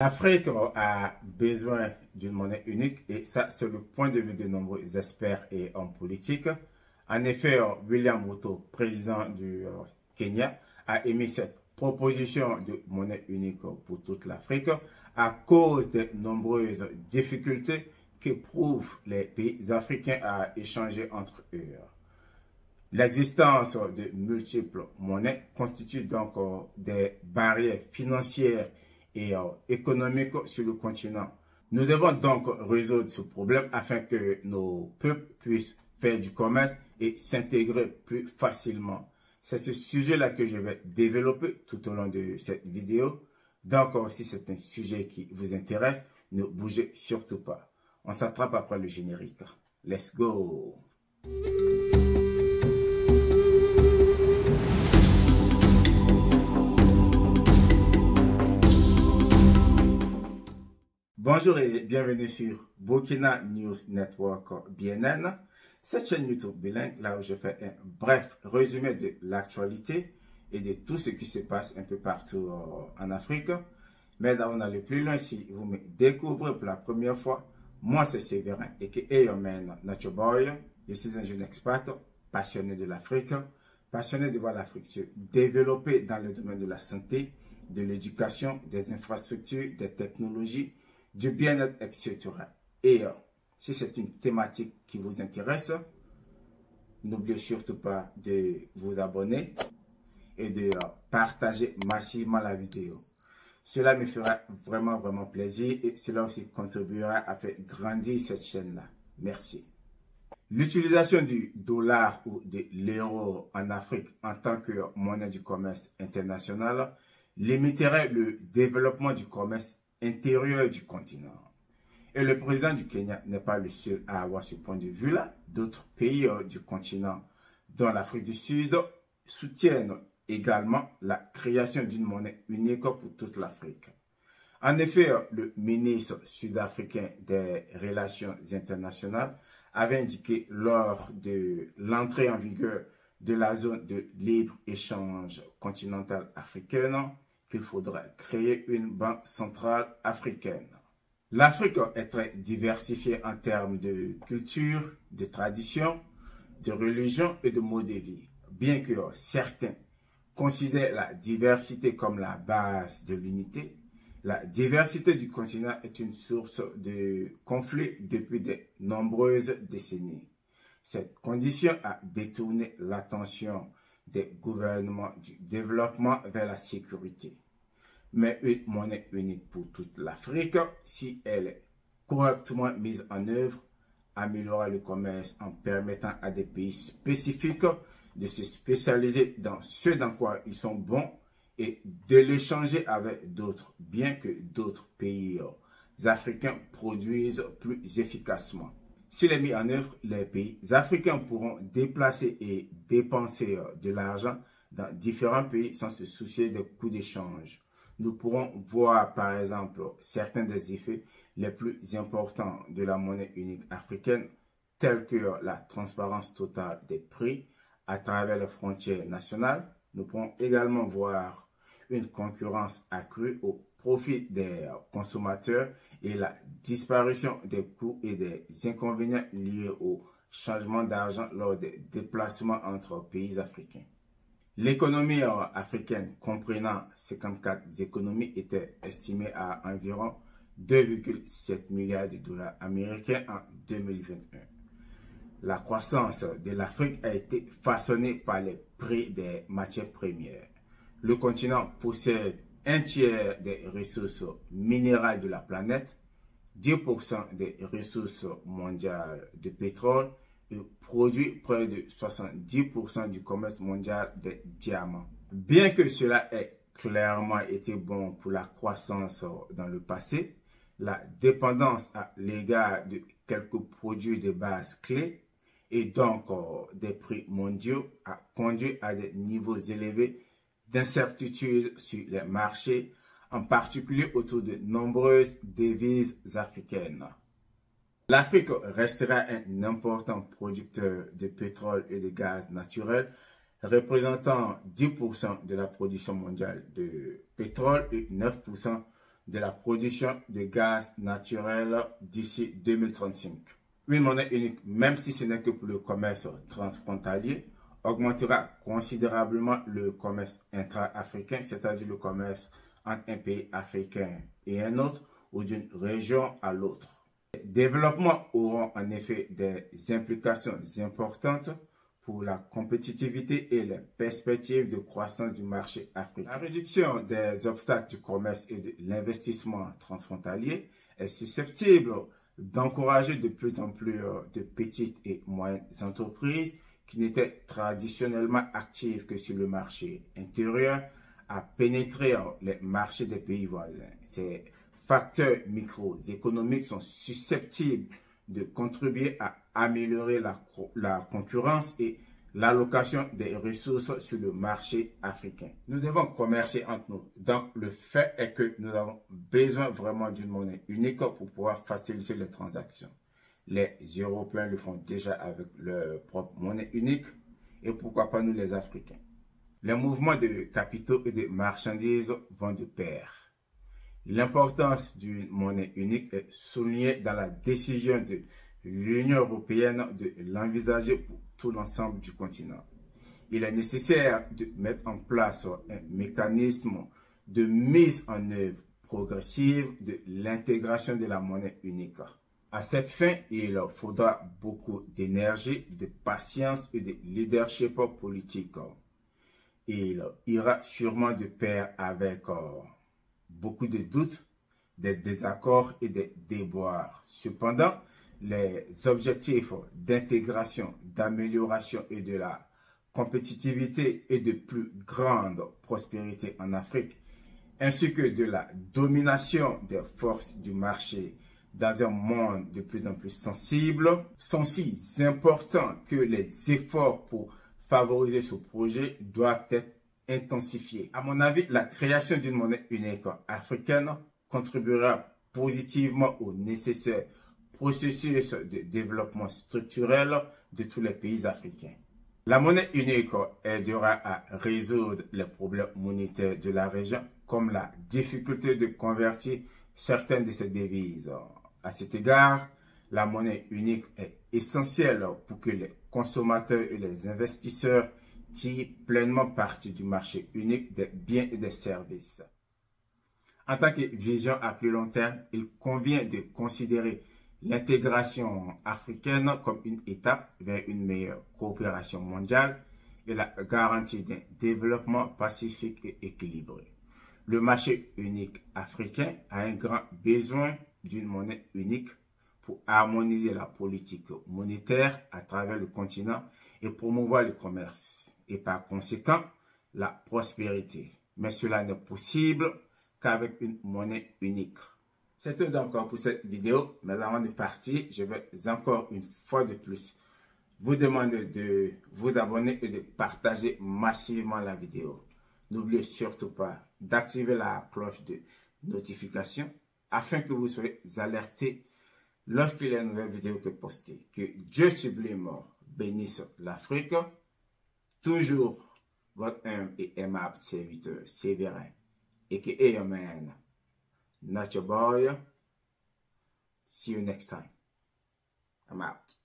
L'Afrique a besoin d'une monnaie unique et ça, c'est le point de vue de nombreux experts et hommes politiques. En effet, William Ruto, président du Kenya, a émis cette proposition de monnaie unique pour toute l'Afrique à cause des nombreuses difficultés qu'éprouvent les pays africains à échanger entre eux. L'existence de multiples monnaies constitue donc des barrières financières et économiques sur le continent. Nous devons donc résoudre ce problème afin que nos peuples puissent faire du commerce et s'intégrer plus facilement. C'est ce sujet-là que je vais développer tout au long de cette vidéo. Donc, si c'est un sujet qui vous intéresse, ne bougez surtout pas. On s'attrape après le générique. Let's go! Bonjour et bienvenue sur Burkina News Network BNN, cette chaîne YouTube bilingue là où je fais un bref résumé de l'actualité et de tout ce qui se passe un peu partout en Afrique. Mais là, on allait plus loin. Si vous me découvrez pour la première fois, moi c'est Séverin et que your man Nature Boy. Je suis un jeune expat passionné de l'Afrique, passionné de voir l'Afrique se développer dans le domaine de la santé, de l'éducation, des infrastructures, des technologies, du bien-être, etc. Et si c'est une thématique qui vous intéresse, n'oubliez surtout pas de vous abonner et de partager massivement la vidéo. Cela me fera vraiment plaisir et cela aussi contribuera à faire grandir cette chaîne-là. Merci. L'utilisation du dollar ou de l'euro en Afrique en tant que monnaie du commerce international limiterait le développement du commerce intérieur du continent. Et le président du Kenya n'est pas le seul à avoir ce point de vue-là. D'autres pays du continent, dont l'Afrique du Sud, soutiennent également la création d'une monnaie unique pour toute l'Afrique. En effet, le ministre sud-africain des Relations internationales avait indiqué lors de l'entrée en vigueur de la zone de libre-échange continentale africaine qu'il faudrait créer une banque centrale africaine. L'Afrique est très diversifiée en termes de culture, de tradition, de religion et de mode de vie. Bien que certains considèrent la diversité comme la base de l'unité, la diversité du continent est une source de conflits depuis de nombreuses décennies. Cette condition a détourné l'attention des gouvernements du développement vers la sécurité. Mais une monnaie unique pour toute l'Afrique, si elle est correctement mise en œuvre, améliorera le commerce en permettant à des pays spécifiques de se spécialiser dans ce dans quoi ils sont bons et de l'échanger avec d'autres, bien que d'autres pays africains produisent plus efficacement. S'il est mis en œuvre, les pays africains pourront déplacer et dépenser de l'argent dans différents pays sans se soucier des coûts d'échange. Nous pourrons voir par exemple certains des effets les plus importants de la monnaie unique africaine, tels que la transparence totale des prix à travers les frontières nationales. Nous pourrons également voir une concurrence accrue au profit des consommateurs et la disparition des coûts et des inconvénients liés au changement d'argent lors des déplacements entre pays africains. L'économie africaine, comprenant 54 économies, était estimée à environ 2,7 milliards de dollars américains en 2021. La croissance de l'Afrique a été façonnée par les prix des matières premières. Le continent possède un tiers des ressources minérales de la planète, 10% des ressources mondiales de pétrole et produit près de 70% du commerce mondial des diamants. Bien que cela ait clairement été bon pour la croissance dans le passé, la dépendance à l'égard de quelques produits de base clés et donc des prix mondiaux a conduit à des niveaux élevés d'incertitude sur les marchés, en particulier autour de nombreuses devises africaines. L'Afrique restera un important producteur de pétrole et de gaz naturel, représentant 10% de la production mondiale de pétrole et 9% de la production de gaz naturel d'ici 2035. Une monnaie unique, même si ce n'est que pour le commerce transfrontalier, augmentera considérablement le commerce intra-africain, c'est-à-dire le commerce entre un pays africain et un autre ou d'une région à l'autre. Les développements auront en effet des implications importantes pour la compétitivité et les perspectives de croissance du marché africain. La réduction des obstacles du commerce et de l'investissement transfrontalier est susceptible d'encourager de plus en plus de petites et moyennes entreprises qui n'étaient traditionnellement actives que sur le marché intérieur à pénétrer les marchés des pays voisins. Ces facteurs microéconomiques sont susceptibles de contribuer à améliorer la concurrence et l'allocation des ressources sur le marché africain. Nous devons commercer entre nous. Donc, le fait est que nous avons besoin vraiment d'une monnaie unique pour pouvoir faciliter les transactions. Les Européens le font déjà avec leur propre monnaie unique et pourquoi pas nous les Africains. Les mouvements de capitaux et de marchandises vont de pair. L'importance d'une monnaie unique est soulignée dans la décision de l'Union européenne de l'envisager pour tout l'ensemble du continent. Il est nécessaire de mettre en place un mécanisme de mise en œuvre progressive de l'intégration de la monnaie unique. À cette fin, il faudra beaucoup d'énergie, de patience et de leadership politique. Il ira sûrement de pair avec beaucoup de doutes, des désaccords et des déboires. Cependant, les objectifs d'intégration, d'amélioration et de la compétitivité et de plus grande prospérité en Afrique, ainsi que de la domination des forces du marché dans un monde de plus en plus sensible, sont si importants que les efforts pour favoriser ce projet doivent être intensifiés. À mon avis, la création d'une monnaie unique africaine contribuera positivement au nécessaire processus de développement structurel de tous les pays africains. La monnaie unique aidera à résoudre les problèmes monétaires de la région, comme la difficulté de convertir certaines de ces devises. À cet égard, la monnaie unique est essentielle pour que les consommateurs et les investisseurs tirent pleinement parti du marché unique des biens et des services. En tant que vision à plus long terme, il convient de considérer l'intégration africaine comme une étape vers une meilleure coopération mondiale et la garantie d'un développement pacifique et équilibré. Le marché unique africain a un grand besoin d'une monnaie unique pour harmoniser la politique monétaire à travers le continent et promouvoir le commerce et par conséquent la prospérité. Mais cela n'est possible qu'avec une monnaie unique. C'est tout donc pour cette vidéo, mais avant de partir, je vais encore une fois de plus vous demander de vous abonner et de partager massivement la vidéo. N'oubliez surtout pas d'activer la cloche de notification afin que vous soyez alertés lorsqu'il y a une nouvelle vidéo que postée. Que Dieu sublime bénisse l'Afrique. Toujours votre humble et aimable serviteur Sévérin, aka your man, not your boy. See you next time. I'm out.